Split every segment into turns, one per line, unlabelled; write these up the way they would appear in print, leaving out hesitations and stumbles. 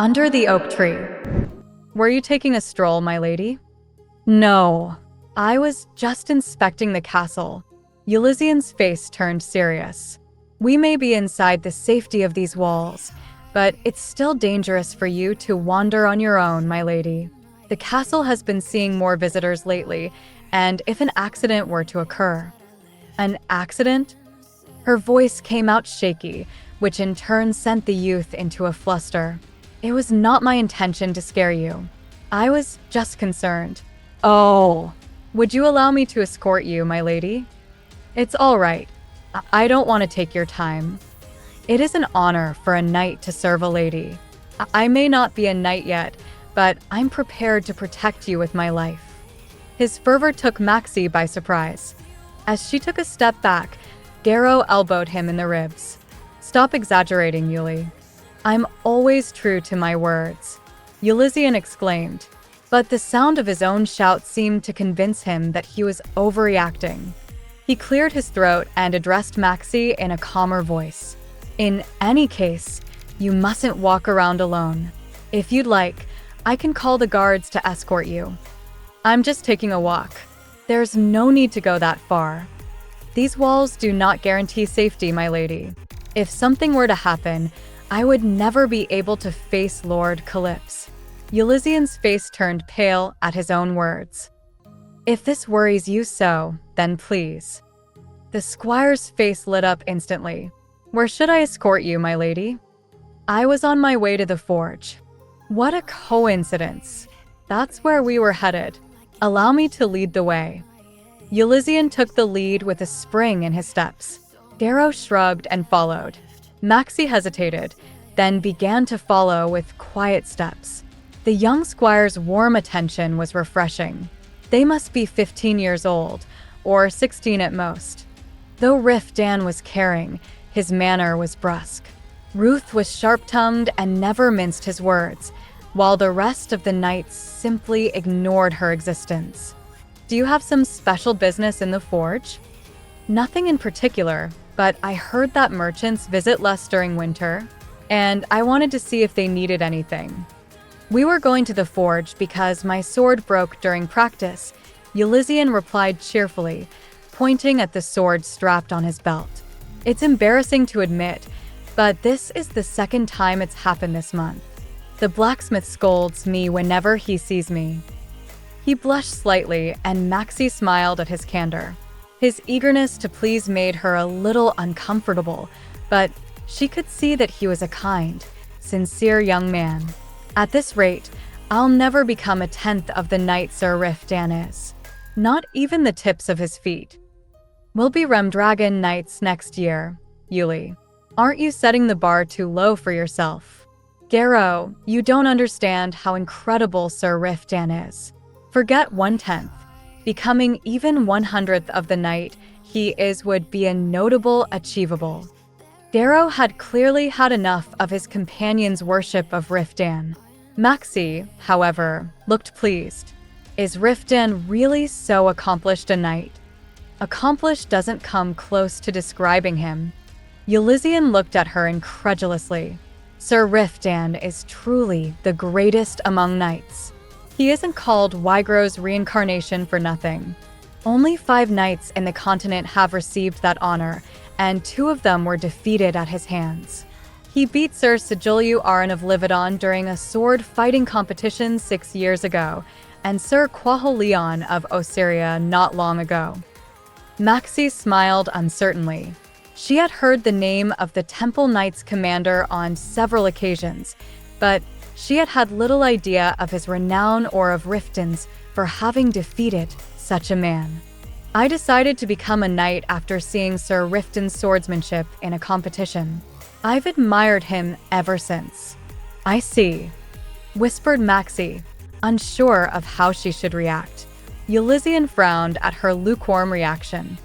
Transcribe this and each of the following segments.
Under the oak tree. Were you taking a stroll, my lady? No, I was just inspecting the castle. Ulyseon's face turned serious. We may be inside the safety of these walls, but it's still dangerous for you to wander on your own, my lady. The castle has been seeing more visitors lately, and if an accident were to occur. An accident? Her voice came out shaky, which in turn sent the youth into a fluster. It was not my intention to scare you. I was just concerned. Oh, would you allow me to escort you, my lady? It's all right. I don't want to take your time. It is an honor for a knight to serve a lady. I may not be a knight yet, but I'm prepared to protect you with my life. His fervor took Maxi by surprise. As she took a step back, Garrow elbowed him in the ribs. Stop exaggerating, Uly. I'm always true to my words, Ulyseon exclaimed, but the sound of his own shout seemed to convince him that he was overreacting. He cleared his throat and addressed Maxi in a calmer voice. In any case, you mustn't walk around alone. If you'd like, I can call the guards to escort you. I'm just taking a walk. There's no need to go that far. These walls do not guarantee safety, my lady. If something were to happen, I would never be able to face Lord Calypso. Ulyseon's face turned pale at his own words. If this worries you so, then please. The squire's face lit up instantly. Where should I escort you, my lady? I was on my way to the forge. What a coincidence. That's where we were headed. Allow me to lead the way. Ulyseon took the lead with a spring in his steps. Garrow shrugged and followed. Maxi hesitated, then began to follow with quiet steps. The young squire's warm attention was refreshing. They must be 15 years old, or 16 at most. Though Riftan was caring, his manner was brusque. Ruth was sharp-tongued and never minced his words, while the rest of the knights simply ignored her existence. Do you have some special business in the forge? Nothing in particular, but I heard that merchants visit less during winter, and I wanted to see if they needed anything. We were going to the forge because my sword broke during practice, Ulyseon replied cheerfully, pointing at the sword strapped on his belt. It's embarrassing to admit, but this is the second time it's happened this month. The blacksmith scolds me whenever he sees me. He blushed slightly, and Maxi smiled at his candor. His eagerness to please made her a little uncomfortable, but she could see that he was a kind, sincere young man. At this rate, I'll never become a tenth of the knight Sir Riftan is. Not even the tips of his feet. We'll be Remdragon knights next year, Uly. Aren't you setting the bar too low for yourself? Garrow, you don't understand how incredible Sir Riftan is. Forget 1/10. Becoming even 100th of the knight he is would be a notable achievable. Garrow had clearly had enough of his companion's worship of Riftan. Maxi, however, looked pleased. Is Riftan really so accomplished a knight? Accomplished doesn't come close to describing him. Ulyseon looked at her incredulously. Sir Riftan is truly the greatest among knights. He isn't called Wygro's reincarnation for nothing. Only 5 knights in the continent have received that honor, and 2 of them were defeated at his hands. He beat Sir Ulyseon of Lividon during a sword fighting competition 6 years ago, and Sir Leon of Osiria not long ago. Maxi smiled uncertainly. She had heard the name of the Temple Knights commander on several occasions, but she had had little idea of his renown or of Riftan's for having defeated such a man. I decided to become a knight after seeing Sir Riftan's swordsmanship in a competition. I've admired him ever since. I see, whispered Maxi, unsure of how she should react. Ulyseon frowned at her lukewarm reaction.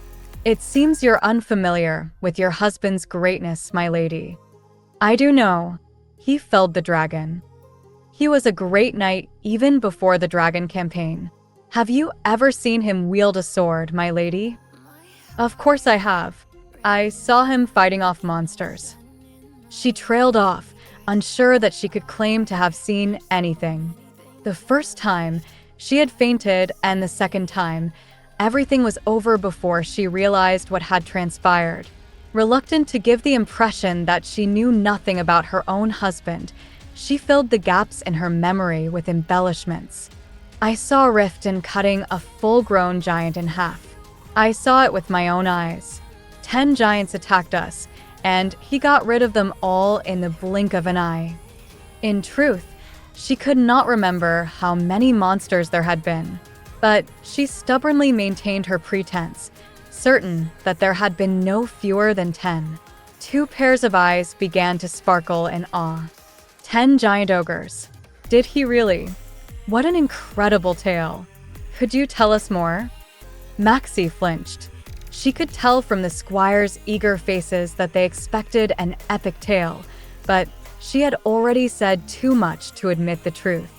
It seems you're unfamiliar with your husband's greatness, my lady. I do know. He felled the dragon. He was a great knight even before the dragon campaign. Have you ever seen him wield a sword, my lady? Of course I have. I saw him fighting off monsters. She trailed off, unsure that she could claim to have seen anything. The first time, she had fainted, and the second time, everything was over before she realized what had transpired. Reluctant to give the impression that she knew nothing about her own husband, she filled the gaps in her memory with embellishments. I saw Riftan cutting a full-grown giant in half. I saw it with my own eyes. 10 giants attacked us, and he got rid of them all in the blink of an eye. In truth, she could not remember how many monsters there had been, but she stubbornly maintained her pretense, certain that there had been no fewer than 10. 2 pairs of eyes began to sparkle in awe. 10 giant ogres. Did he really? What an incredible tale. Could you tell us more? Maxi flinched. She could tell from the Squires' eager faces that they expected an epic tale, but she had already said too much to admit the truth.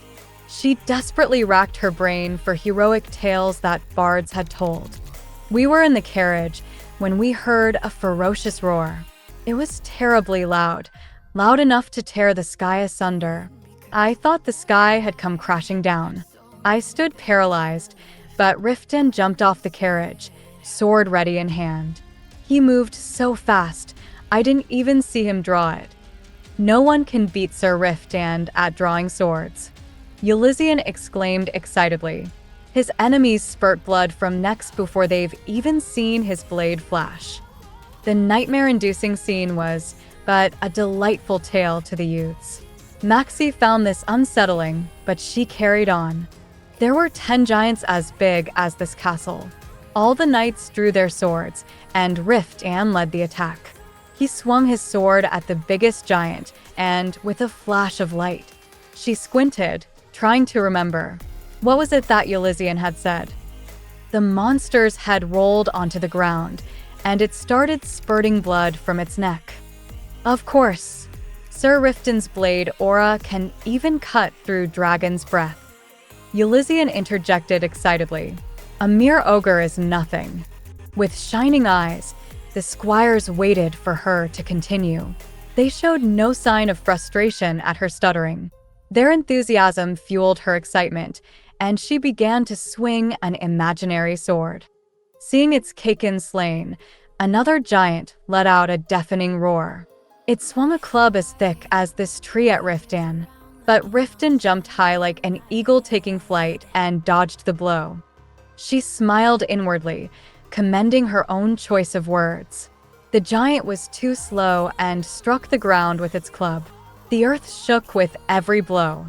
She desperately racked her brain for heroic tales that bards had told. We were in the carriage when we heard a ferocious roar. It was terribly loud, loud enough to tear the sky asunder. I thought the sky had come crashing down. I stood paralyzed, but Riftan jumped off the carriage, sword ready in hand. He moved so fast, I didn't even see him draw it. No one can beat Sir Riftan at drawing swords. Ulyseon exclaimed excitedly. His enemies spurt blood from necks before they've even seen his blade flash. The nightmare-inducing scene was but a delightful tale to the youths. Maxi found this unsettling, but she carried on. There were 10 giants as big as this castle. All the knights drew their swords, and Riftan led the attack. He swung his sword at the biggest giant, and with a flash of light, she squinted, trying to remember. What was it that Ulyseon had said? The monster's head rolled onto the ground, and it started spurting blood from its neck. Of course, Sir Riftan's blade aura can even cut through dragon's breath. Ulyseon interjected excitedly. A mere ogre is nothing. With shining eyes, the Squires waited for her to continue. They showed no sign of frustration at her stuttering. Their enthusiasm fueled her excitement, and she began to swing an imaginary sword. Seeing its Kaken slain, another giant let out a deafening roar. It swung a club as thick as this tree at Riftan, but Riftan jumped high like an eagle taking flight and dodged the blow. She smiled inwardly, commending her own choice of words. The giant was too slow and struck the ground with its club. The earth shook with every blow.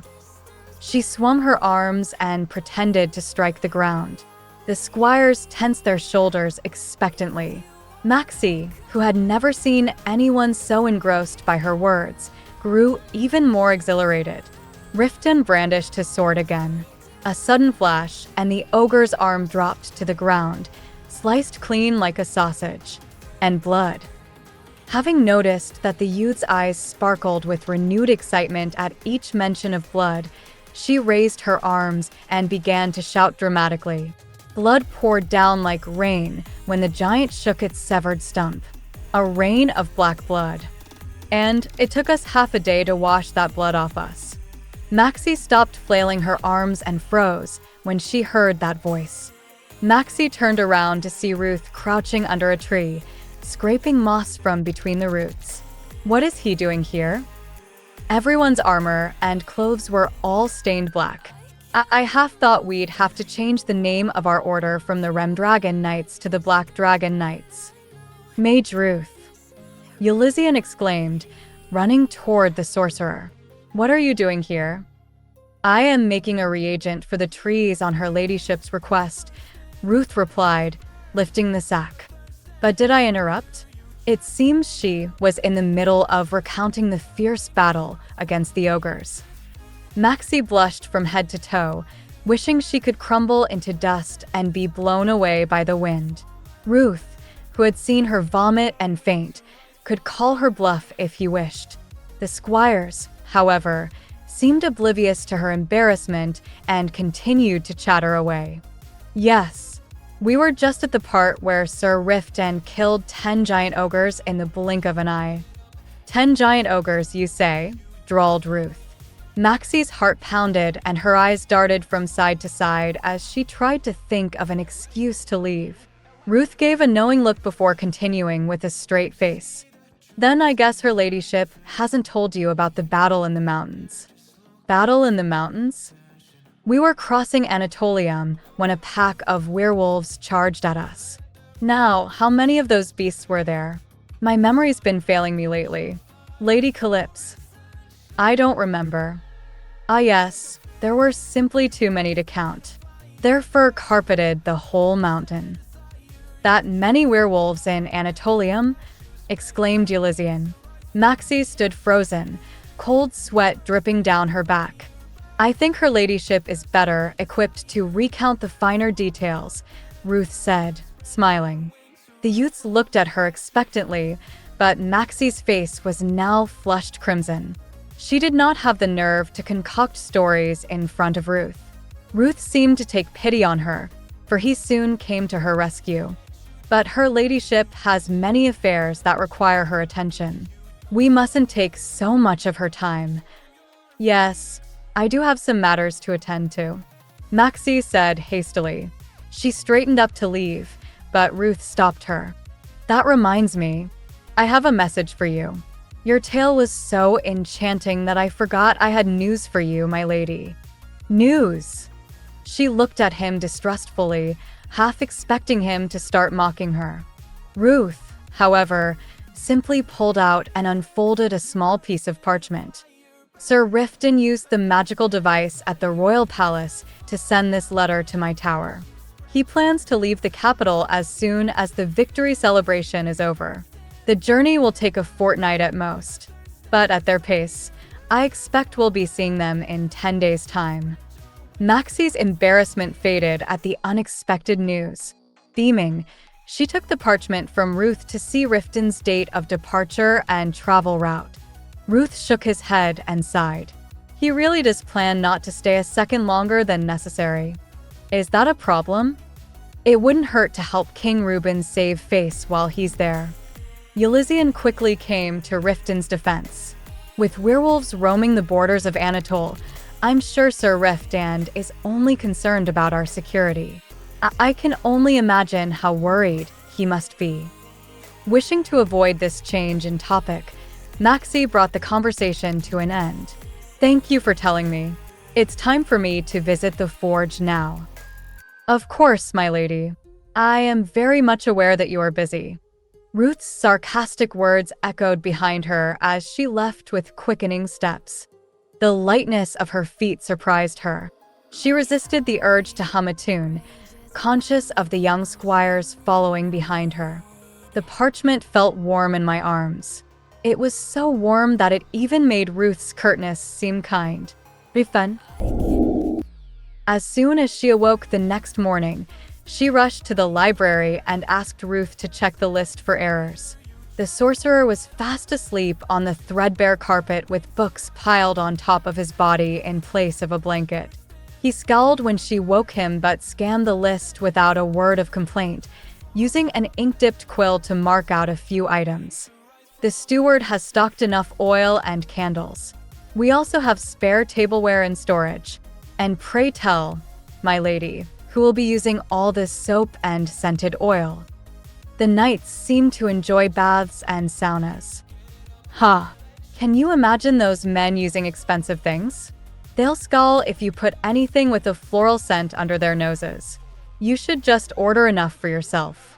She swung her arms and pretended to strike the ground. The Squires tensed their shoulders expectantly. Maxi, who had never seen anyone so engrossed by her words, grew even more exhilarated. Riftan brandished his sword again. A sudden flash, and the ogre's arm dropped to the ground, sliced clean like a sausage. And blood. Having noticed that the youth's eyes sparkled with renewed excitement at each mention of blood, she raised her arms and began to shout dramatically. Blood poured down like rain when the giant shook its severed stump. A rain of black blood. And it took us half a day to wash that blood off us. Maxi stopped flailing her arms and froze when she heard that voice. Maxi turned around to see Ruth crouching under a tree, scraping moss from between the roots. What is he doing here? Everyone's armor and clothes were all stained black. I half thought we'd have to change the name of our order from the Remdragon Knights to the Black Dragon Knights. Mage Ruth, Ulyseon exclaimed, running toward the sorcerer. What are you doing here? I am making a reagent for the trees on her ladyship's request, Ruth replied, lifting the sack. But did I interrupt? It seems she was in the middle of recounting the fierce battle against the ogres. Maxi blushed from head to toe, wishing she could crumble into dust and be blown away by the wind. Ruth, who had seen her vomit and faint, could call her bluff if he wished. The Squires, however, seemed oblivious to her embarrassment and continued to chatter away. Yes, we were just at the part where Sir Riftan killed 10 giant ogres in the blink of an eye. 10 giant ogres, you say? drawled Ruth. Maxi's heart pounded and her eyes darted from side to side as she tried to think of an excuse to leave. Ruth gave a knowing look before continuing with a straight face. Then I guess her ladyship hasn't told you about the battle in the mountains. Battle in the mountains? We were crossing Anatolium when a pack of werewolves charged at us. Now, how many of those beasts were there? My memory's been failing me lately. Lady Calypse. I don't remember. Ah yes, there were simply too many to count. Their fur carpeted the whole mountain. That many werewolves in Anatolium? Exclaimed Ulyseon. Maxi stood frozen, cold sweat dripping down her back. I think her ladyship is better equipped to recount the finer details, Ruth said, smiling. The youths looked at her expectantly, but Maxi's face was now flushed crimson. She did not have the nerve to concoct stories in front of Ruth. Ruth seemed to take pity on her, for he soon came to her rescue. But her ladyship has many affairs that require her attention. We mustn't take so much of her time. Yes, I do have some matters to attend to, Maxi said hastily. She straightened up to leave, but Ruth stopped her. That reminds me, I have a message for you. Your tale was so enchanting that I forgot I had news for you, my lady. News? She looked at him distrustfully, half expecting him to start mocking her. Ruth, however, simply pulled out and unfolded a small piece of parchment. Sir Riftan used the magical device at the royal palace to send this letter to my tower. He plans to leave the capital as soon as the victory celebration is over. The journey will take a fortnight at most, but at their pace, I expect we'll be seeing them in 10 days' time. Maxi's embarrassment faded at the unexpected news. Beaming, she took the parchment from Ruth to see Riftan's date of departure and travel route. Ruth shook his head and sighed. He really does plan not to stay a second longer than necessary. Is that a problem? It wouldn't hurt to help King Reuben save face while he's there. Ulyseon quickly came to Riftan's defense. With werewolves roaming the borders of Anatole, I'm sure Sir Riftan is only concerned about our security. I can only imagine how worried he must be. Wishing to avoid this change in topic, Maxi brought the conversation to an end. Thank you for telling me. It's time for me to visit the forge now. Of course, my lady. I am very much aware that you are busy. Ruth's sarcastic words echoed behind her as she left with quickening steps. The lightness of her feet surprised her. She resisted the urge to hum a tune, conscious of the young squires following behind her. The parchment felt warm in my arms. It was so warm that it even made Ruth's curtness seem kind. Riftan. As soon as she awoke the next morning, she rushed to the library and asked Ruth to check the list for errors. The sorcerer was fast asleep on the threadbare carpet with books piled on top of his body in place of a blanket. He scowled when she woke him but scanned the list without a word of complaint, using an ink-dipped quill to mark out a few items. The steward has stocked enough oil and candles. We also have spare tableware in storage. And pray tell, my lady, who will be using all this soap and scented oil. The knights seem to enjoy baths and saunas. Ha! Can you imagine those men using expensive things? They'll scowl if you put anything with a floral scent under their noses. You should just order enough for yourself.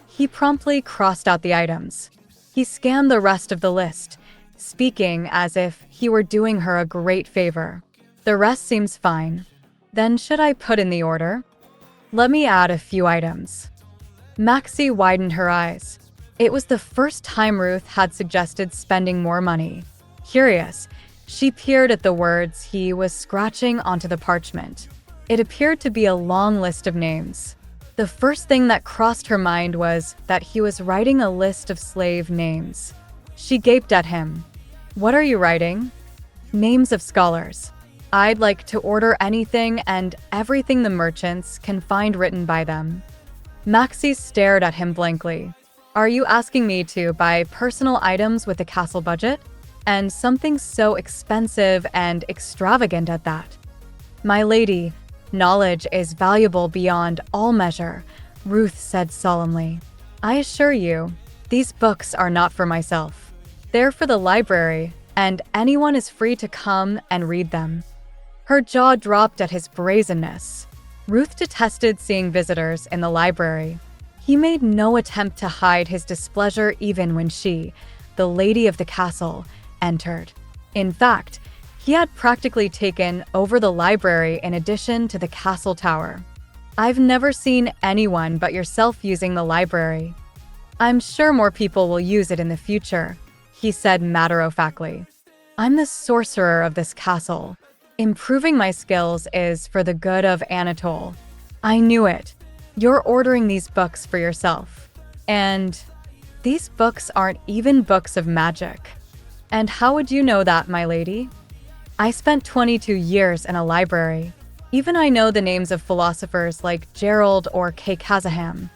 He promptly crossed out the items. He scanned the rest of the list, speaking as if he were doing her a great favor. The rest seems fine. Then should I put in the order? Let me add a few items. Maxi widened her eyes. It was the first time Ruth had suggested spending more money. Curious, she peered at the words he was scratching onto the parchment. It appeared to be a long list of names. The first thing that crossed her mind was that he was writing a list of slave names. She gaped at him. What are you writing? Names of scholars. I'd like to order anything and everything the merchants can find written by them. Maxi stared at him blankly. Are you asking me to buy personal items with a castle budget? and something so expensive and extravagant at that. My lady, knowledge is valuable beyond all measure, Ruth said solemnly. I assure you, these books are not for myself. They're for the library, and anyone is free to come and read them. Her jaw dropped at his brazenness. Ruth detested seeing visitors in the library. He made no attempt to hide his displeasure even when she, the lady of the castle, entered. In fact, he had practically taken over the library in addition to the castle tower. I've never seen anyone but yourself using the library. I'm sure more people will use it in the future, he said matter-of-factly. I'm the sorcerer of this castle. Improving my skills is for the good of Anatole. I knew it. You're ordering these books for yourself. And these books aren't even books of magic. And how would you know that, my lady? I spent 22 years in a library. Even I know the names of philosophers like Gerald or Kay Kazaham.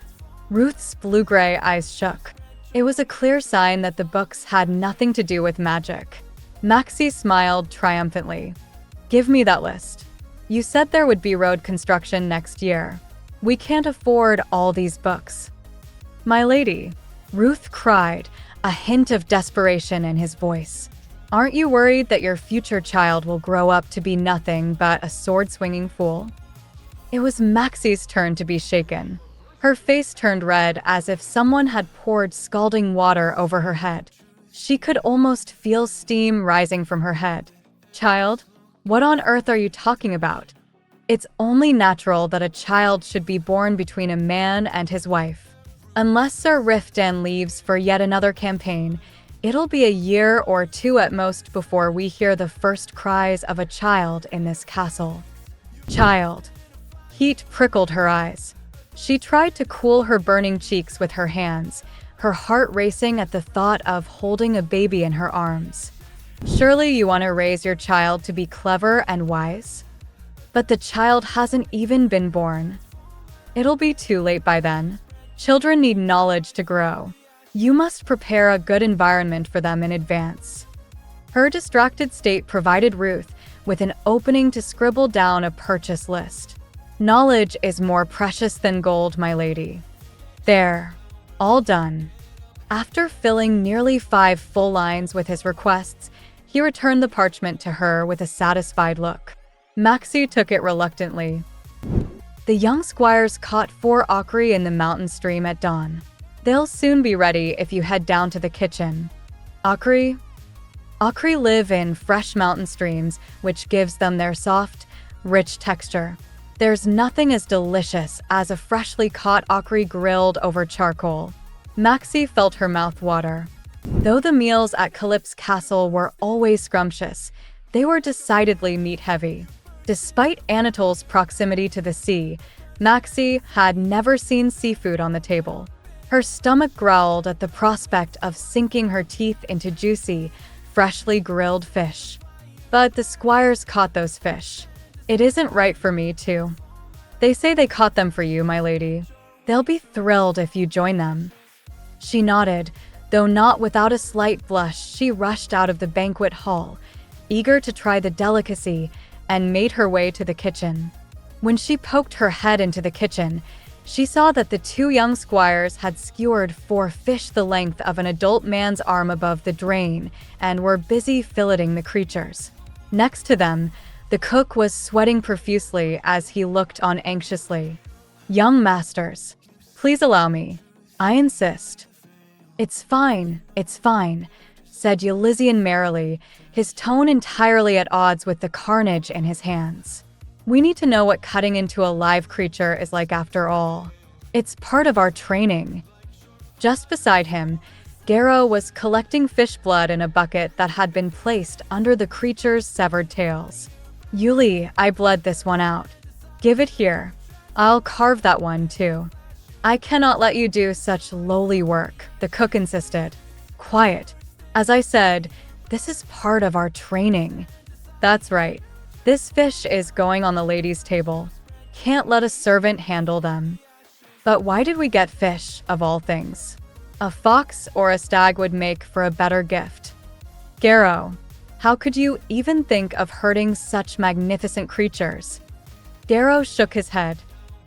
Ruth's blue-gray eyes shook. It was a clear sign that the books had nothing to do with magic. Maxi smiled triumphantly. Give me that list. You said there would be road construction next year. We can't afford all these books. My lady, Ruth cried, a hint of desperation in his voice. Aren't you worried that your future child will grow up to be nothing but a sword-swinging fool? It was Maxi's turn to be shaken. Her face turned red as if someone had poured scalding water over her head. She could almost feel steam rising from her head. Child, what on earth are you talking about? It's only natural that a child should be born between a man and his wife. Unless Sir Riftan leaves for yet another campaign, it'll be a year or two at most before we hear the first cries of a child in this castle. Child. Heat prickled her eyes. She tried to cool her burning cheeks with her hands, her heart racing at the thought of holding a baby in her arms. Surely you want to raise your child to be clever and wise? But the child hasn't even been born. It'll be too late by then. Children need knowledge to grow. You must prepare a good environment for them in advance. Her distracted state provided Ruth with an opening to scribble down a purchase list. Knowledge is more precious than gold, my lady. There, all done. After filling nearly 5 full lines with his requests, he returned the parchment to her with a satisfied look. Maxi took it reluctantly. The young squires caught 4 ochree in the mountain stream at dawn. They'll soon be ready if you head down to the kitchen. Ochree live in fresh mountain streams, which gives them their soft, rich texture. There's nothing as delicious as a freshly caught ochree grilled over charcoal. Maxi felt her mouth water. Though the meals at Calyp's castle were always scrumptious, they were decidedly meat-heavy. Despite Anatole's proximity to the sea, Maxi had never seen seafood on the table. Her stomach growled at the prospect of sinking her teeth into juicy, freshly grilled fish. But the squires caught those fish. It isn't right for me to. They say they caught them for you, my lady. They'll be thrilled if you join them. She nodded, though not without a slight blush. She rushed out of the banquet hall, eager to try the delicacy, and made her way to the kitchen. When she poked her head into the kitchen, she saw that the 2 young squires had skewered 4 fish the length of an adult man's arm above the drain and were busy filleting the creatures. Next to them, the cook was sweating profusely as he looked on anxiously. Young masters, please allow me. I insist. It's fine, said Ulyseon merrily, his tone entirely at odds with the carnage in his hands. We need to know what cutting into a live creature is like after all. It's part of our training. Just beside him, Garrow was collecting fish blood in a bucket that had been placed under the creature's severed tails. Uly, I bled this one out. Give it here. I'll carve that one too. I cannot let you do such lowly work, the cook insisted. Quiet. As I said, this is part of our training. That's right. This fish is going on the ladies' table. Can't let a servant handle them. But why did we get fish, of all things? A fox or a stag would make for a better gift. Garrow, how could you even think of hurting such magnificent creatures? Garrow shook his head.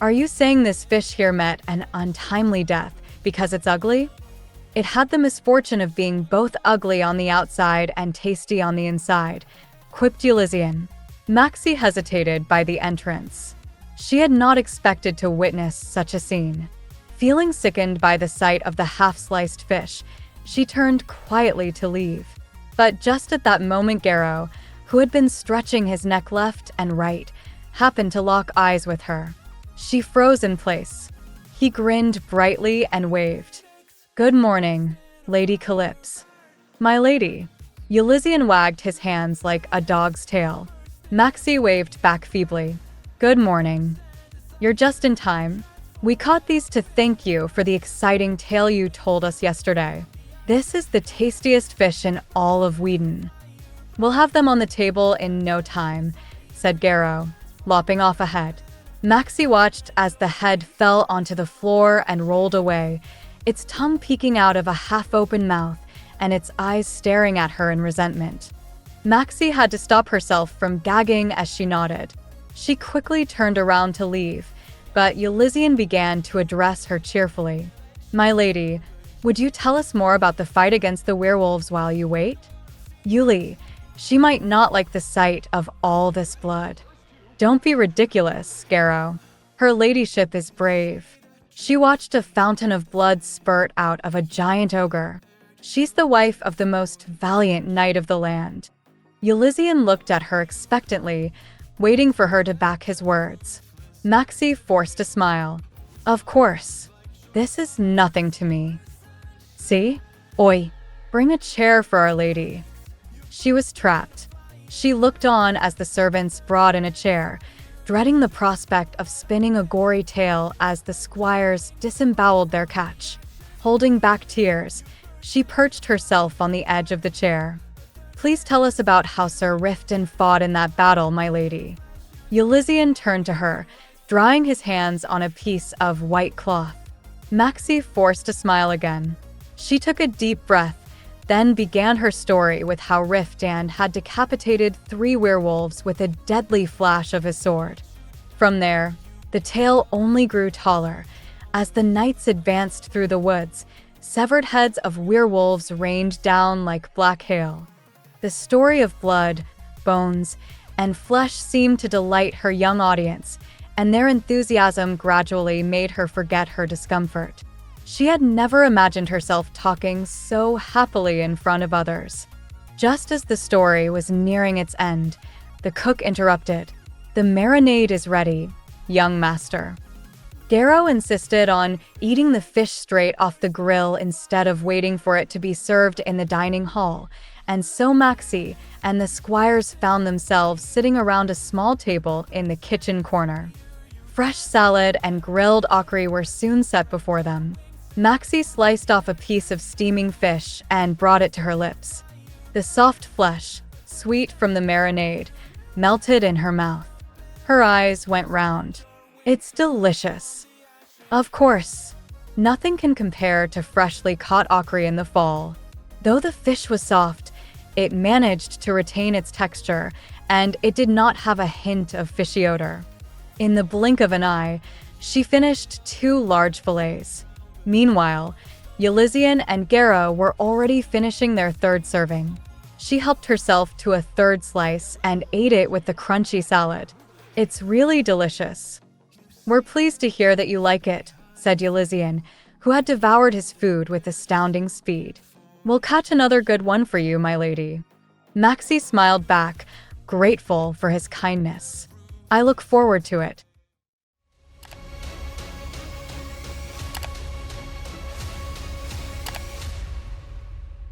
Are you saying this fish here met an untimely death because it's ugly? It had the misfortune of being both ugly on the outside and tasty on the inside, quipped Ulyseon. Maxi hesitated by the entrance. She had not expected to witness such a scene. Feeling sickened by the sight of the half-sliced fish, she turned quietly to leave. But just at that moment, Garrow, who had been stretching his neck left and right, happened to lock eyes with her. She froze in place. He grinned brightly and waved. Good morning, Lady Calypso. My lady. Ulyseon wagged his hands like a dog's tail. Maxi waved back feebly. Good morning. You're just in time. We caught these to thank you for the exciting tale you told us yesterday. This is the tastiest fish in all of Whedon. We'll have them on the table in no time, said Garrow, lopping off a head. Maxi watched as the head fell onto the floor and rolled away, its tongue peeking out of a half-open mouth and its eyes staring at her in resentment. Maxi had to stop herself from gagging as she nodded. She quickly turned around to leave, but Ulyseon began to address her cheerfully. My lady, would you tell us more about the fight against the werewolves while you wait? Uly, she might not like the sight of all this blood. Don't be ridiculous, Garrow. Her ladyship is brave. She watched a fountain of blood spurt out of a giant ogre. She's the wife of the most valiant knight of the land. Ulyseon looked at her expectantly, waiting for her to back his words. Maxi forced a smile. Of course. This is nothing to me. See? Oi, bring a chair for our lady. She was trapped. She looked on as the servants brought in a chair, dreading the prospect of spinning a gory tale as the Squires disemboweled their catch. Holding back tears, she perched herself on the edge of the chair. Please tell us about how Sir Riftan fought in that battle, my lady. Ulyseon turned to her, drying his hands on a piece of white cloth. Maxi forced a smile again. She took a deep breath, then began her story with how Riftan had decapitated 3 werewolves with a deadly flash of his sword. From there, the tale only grew taller. As the knights advanced through the woods, severed heads of werewolves rained down like black hail. The story of blood, bones, and flesh seemed to delight her young audience, and their enthusiasm gradually made her forget her discomfort. She had never imagined herself talking so happily in front of others. Just as the story was nearing its end, the cook interrupted. The marinade is ready, young master. Garrow insisted on eating the fish straight off the grill instead of waiting for it to be served in the dining hall, and so Maxi and the Squires found themselves sitting around a small table in the kitchen corner. Fresh salad and grilled okra were soon set before them. Maxi sliced off a piece of steaming fish and brought it to her lips. The soft flesh, sweet from the marinade, melted in her mouth. Her eyes went round. It's delicious. Of course, nothing can compare to freshly caught okra in the fall. Though the fish was soft, it managed to retain its texture, and it did not have a hint of fishy odor. In the blink of an eye, she finished 2 large fillets. Meanwhile, Ulyseon and Garrow were already finishing their 3rd serving. She helped herself to a 3rd slice and ate it with the crunchy salad. It's really delicious. We're pleased to hear that you like it, said Ulyseon, who had devoured his food with astounding speed. We'll catch another good one for you, my lady. Maxi smiled back, grateful for his kindness. I look forward to it.